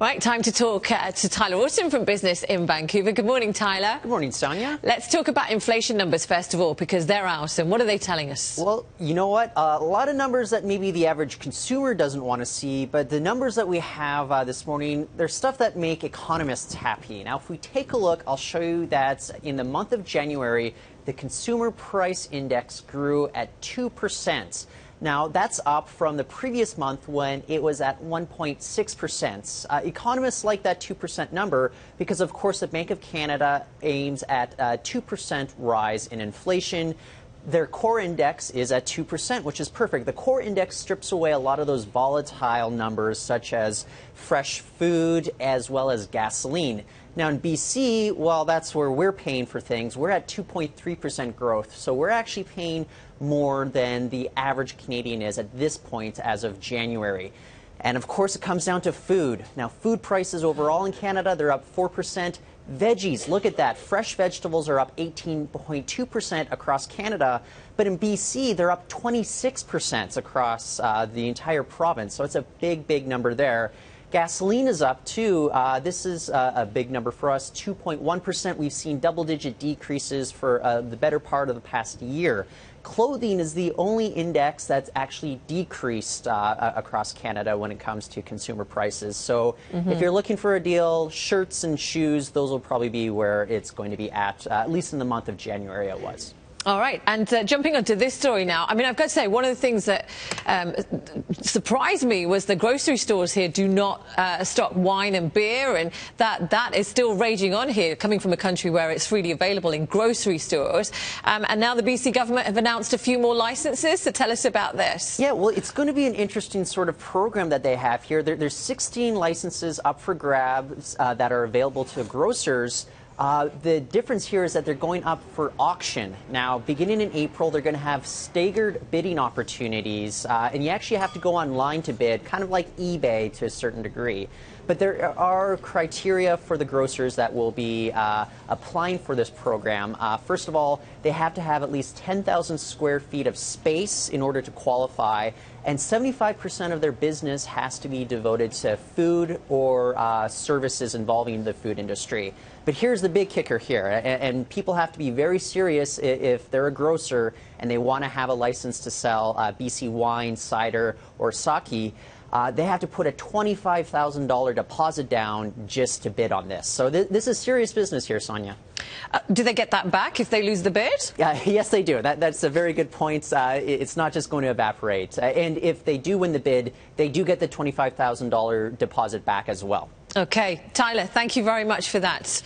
Right, time to talk to Tyler Austin from Business in Vancouver. Good morning, Tyler. Good morning, Sonia. Let's talk about inflation numbers first of all, because they're out. And what are they telling us? Well, you know what? A lot of numbers that maybe the average consumer doesn't want to see, but the numbers that we have this morning, they're stuff that make economists happy. Now, if we take a look, I'll show you that in the month of January, the consumer price index grew at 2%. Now, that's up from the previous month when it was at 1.6%. Economists like that 2% number because, of course, the Bank of Canada aims at a 2% rise in inflation. Their core index is at 2%, which is perfect. The core index strips away a lot of those volatile numbers, such as fresh food as well as gasoline. Now, in BC, well, that's where we're paying for things. We're at 2.3% growth, so we're actually paying more than the average Canadian is at this point as of January. And, of course, it comes down to food. Now, food prices overall in Canada, they're up 4%. Veggies, look at that. Fresh vegetables are up 18.2% across Canada. But in BC, they're up 26% across the entire province. So it's a big, big number there. Gasoline is up, too. This is a big number for us, 2.1%. We've seen double-digit decreases for the better part of the past year. Clothing is the only index that's actually decreased across Canada when it comes to consumer prices. So if you're looking for a deal, shirts and shoes, those will probably be where it's going to be at least in the month of January it was. All right, and jumping onto this story now, I mean, I've got to say, one of the things that surprised me was the grocery stores here do not stock wine and beer, and that is still raging on here, coming from a country where it's freely available in grocery stores. And now the BC government have announced a few more licenses, so tell us about this. Yeah, well, it's going to be an interesting sort of program that they have here. There's 16 licenses up for grabs that are available to grocers. The difference here is that they're going up for auction. Now, beginning in April, they're going to have staggered bidding opportunities, and you actually have to go online to bid, kind of like eBay to a certain degree. But there are criteria for the grocers that will be applying for this program. First of all, they have to have at least 10,000 square feet of space in order to qualify, and 75% of their business has to be devoted to food or services involving the food industry. But here's the big kicker here, and people have to be very serious if they're a grocer and they want to have a license to sell BC wine, cider, or sake. They have to put a $25,000 deposit down just to bid on this. So this is serious business here, Sonia. Do they get that back if they lose the bid? Yes, they do. That's a very good point. It's not just going to evaporate. And if they do win the bid, they do get the $25,000 deposit back as well. Okay. Tyler, thank you very much for that.